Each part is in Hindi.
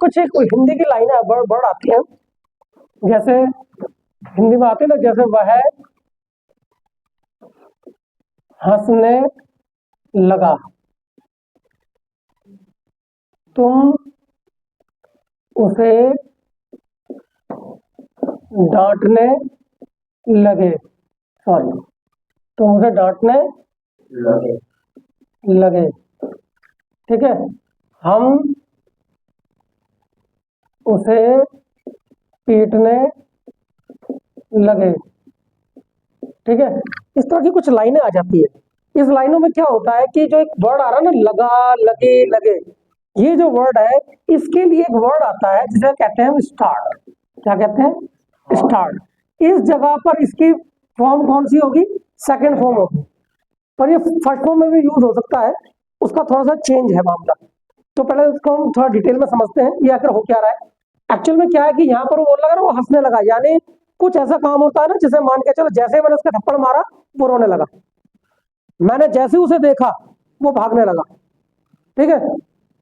कुछ एक हिंदी की लाइनें वर्ड आती हैं, जैसे हिंदी में आती है ना, जैसे वह हंसने लगा, तुम उसे डांटने लगे, सॉरी, तुम उसे डांटने लगे, ठीक है। हम उसे पीटने लगे, ठीक है। इस तरह की कुछ लाइनें आ जाती है। इस लाइनों में क्या होता है कि जो एक वर्ड आ रहा है ना, लगा, लगे, लगे, ये जो वर्ड है इसके लिए एक वर्ड आता है जिसे कहते हैं स्टार्ट। क्या कहते हैं? स्टार्ट। इस जगह पर इसकी फॉर्म कौन सी होगी? सेकंड फॉर्म होगी, पर ये फर्स्ट फॉर्म में भी यूज हो सकता है, उसका थोड़ा सा चेंज है मामला। तो पहले उसको हम थोड़ा डिटेल में समझते हैं ये आखिर हो क्या रहा है। एक्चुअल में क्या है कि यहाँ पर वो बोल लगा, वो हंसने लगा, यानी कुछ ऐसा काम होता है ना, जिसे मान के चलो जैसे मैंने उसका थप्पड़ मारा वो रोने लगा, मैंने जैसे उसे देखा वो भागने लगा, ठीक है।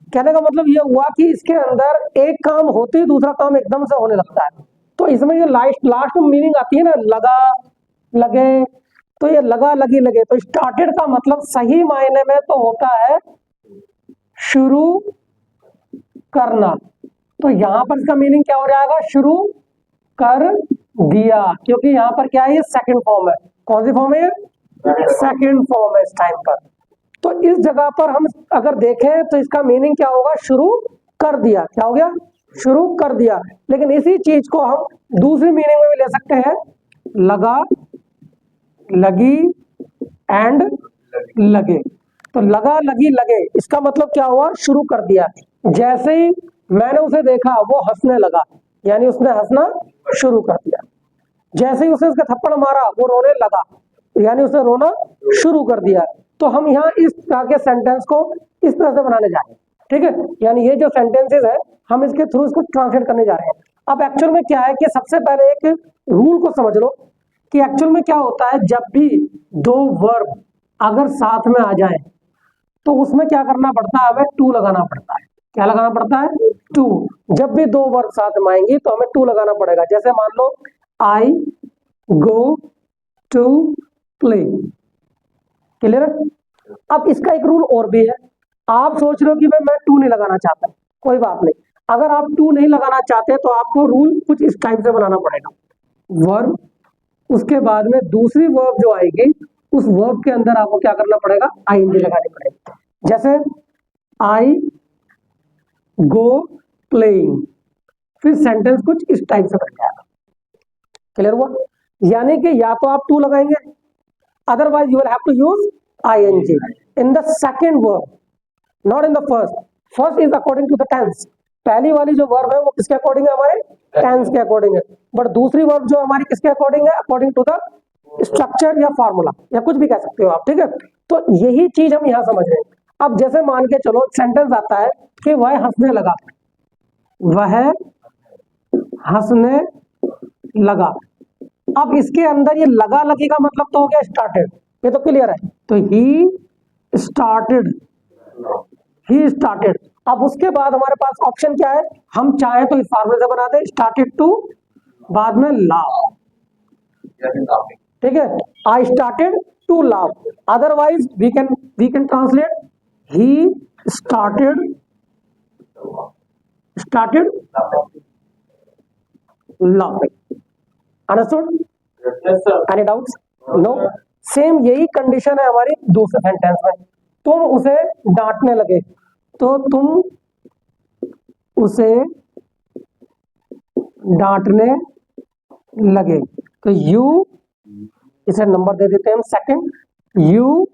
कहने का मतलब ये हुआ कि इसके अंदर एक काम होते ही दूसरा काम एकदम से होने लगता है। तो इसमें ये लास्ट मीनिंग आती है ना, लगा, लगे, तो ये लगा, लगी, लगे, तो स्टार्टेड का मतलब सही मायने में तो होता है शुरू करना। तो यहां पर इसका मीनिंग क्या हो जाएगा? शुरू कर दिया, क्योंकि यहां पर क्या है, ये सेकंड फॉर्म है। कौन सी फॉर्म है? सेकंड फॉर्म है इस टाइम पर। तो इस जगह पर हम अगर देखें तो इसका मीनिंग क्या होगा? शुरू कर दिया। क्या हो गया? शुरू कर दिया। लेकिन इसी चीज को हम दूसरी मीनिंग में भी ले सकते हैं, लगा, लगी एंड लगे। तो लगा, लगी, लगे, इसका मतलब क्या हुआ? शुरू कर दिया। जैसे ही मैंने उसे देखा वो हंसने लगा, यानी उसने हंसना शुरू कर दिया। जैसे ही उसे उसका थप्पड़ मारा वो रोने लगा, यानी उसने रोना शुरू कर दिया। तो हम यहाँ इस तरह के सेंटेंस को इस तरह से बनाने जा रहे हैं, ठीक है। यानी ये जो सेंटेंसेस है हम इसके थ्रू इसको ट्रांसलेट करने जा रहे हैं। अब एक्चुअल में क्या है कि सबसे पहले एक रूल को समझ लो कि एक्चुअल में क्या होता है, जब भी दो वर्ब अगर साथ में आ जाए तो उसमें क्या करना पड़ता है? हमें टू लगाना पड़ता है। क्या लगाना पड़ता है? टू। जब भी दो वर्ब साथ में आएंगी तो हमें टू लगाना पड़ेगा। जैसे मान लो आई गो टू प्ले, क्लियर है। अब इसका एक रूल और भी है। आप सोच रहे हो कि भाई मैं टू नहीं लगाना चाहता, कोई बात नहीं। अगर आप टू नहीं लगाना चाहते तो आपको रूल कुछ इस टाइप से बनाना पड़ेगा। वर्ब, उसके बाद में दूसरी वर्ब जो आएगी उस वर्ब के अंदर आपको क्या करना पड़ेगा? आईएनजी लगानी पड़ेगी। जैसे आई गो प्लेइंग, फिर सेंटेंस कुछ इस टाइप से बन जाएगा। क्लियर हुआ? यानी कि या तो आप टू लगाएंगे, otherwise you will have to use ing in the second verb, not in the first. First is according to the tense. पहली वाली जो वर्ब है वो किसके अकॉर्डिंग है? हमारे टेंस के अकॉर्डिंग है। बट दूसरी वर्ब जो हमारी किसके अकॉर्डिंग है? अकॉर्डिंग टू द स्ट्रक्चर या फॉर्मूला, या कुछ भी कह सकते हो आप, ठीक है। तो यही चीज हम यहाँ समझ रहे हैं। अब जैसे मान के चलो सेंटेंस आता है कि वह हंसने लगा, वह हंसने लगा। अब इसके अंदर ये लगा, लगी का मतलब तो हो गया स्टार्टेड, ये तो क्लियर है। तो ही स्टार्टेड, ही स्टार्टेड। अब उसके बाद हमारे पास ऑप्शन क्या है? हम चाहे तो इस फॉर्मूले से बना दे, स्टार्टेड टू, बाद में लाफ, ठीक है। I started to laugh. Otherwise we can translate he started laughing. Understood? Any doubts? No. Same यही कंडीशन है हमारी दूसरे सेंटेंस में। तुम उसे डांटने लगे, तो तुम उसे डांटने लगे, तो यू, इसे नंबर दे देते हैं हम सेकंड, यू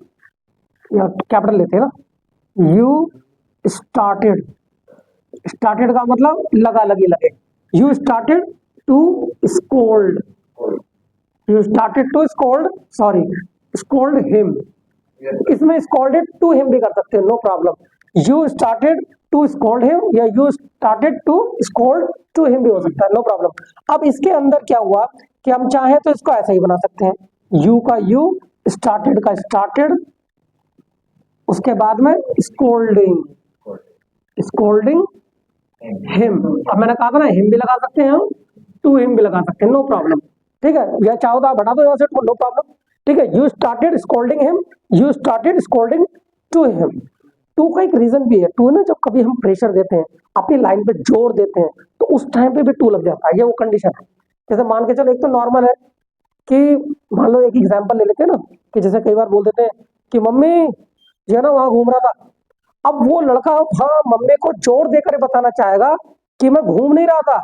या कैपिटल लेते हैं ना, यू स्टार्टेड, स्टार्टेड का मतलब लगा, लगी, लगे। You started to scold, you started to scold him। इसमें scolded to him भी कर सकते हैं, no problem. you started to scold him या you started to scold to him भी हो सकता है, नो प्रॉब्लम। अब इसके अंदर क्या हुआ कि हम चाहें तो इसको ऐसे ही बना सकते हैं, you का you, started का started, उसके बाद में scolding हिम, अब मैंने कहा था ना हिम भी लगा सकते हैं हम, टू हिम भी लगा सकते हैं, नो प्रॉब्लम। ठीक है, या चाहो तो आप बढ़ा दो यहाँ से, नो प्रॉब्लम। ठीक है, you started scolding him, you started scolding to him. To का एक रीजन भी है, टू ना जब कभी हम प्रेशर देते हैं, अपनी लाइन पे जोर देते हैं, तो उस टाइम पे भी टू लग जाता है, ये वो कंडीशन है। जैसे मान के चलो, एक तो नॉर्मल है कि मान लो एक एग्जांपल ले लेते हैं ना, कि जैसे कई बार बोल देते हैं कि मम्मी जो है ना वहां घूम रहा था। अब वो लड़का हाँ मम्मी को जोर देकर बताना चाहेगा कि मैं घूम नहीं रहा था,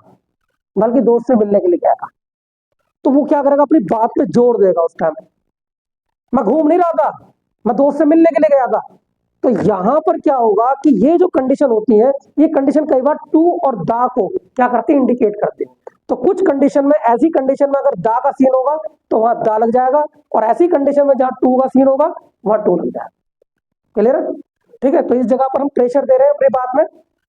बल्कि दोस्त से मिलने के लिए गया था। तो वो क्या करेगा, अपनी बात पे जोर देगा उस टाइम, मैं घूम नहीं रहा था, मैं दोस्त से मिलने के लिए गया था। तो यहां पर क्या होगा कि ये जो कंडीशन होती है, ये कंडीशन कई बार टू और दा को क्या करती है, इंडिकेट करती है। तो कुछ कंडीशन में, ऐसी कंडीशन में अगर दा का सीन होगा तो वहां दा लग जाएगा, और ऐसी कंडीशन में जहां टू का सीन होगा वहां टू लग जाएगा। क्लियर है? ठीक है, तो इस जगह पर हम प्रेशर दे रहे हैं अपनी बात में,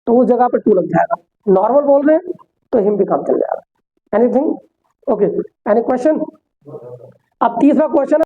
तो उस जगह पर टू लग जाएगा। नॉर्मल बोल रहे हैं तो हिम भी काम चल जाएगा। एनीथिंग? Okay, any question? अब तीसरा क्वेश्चन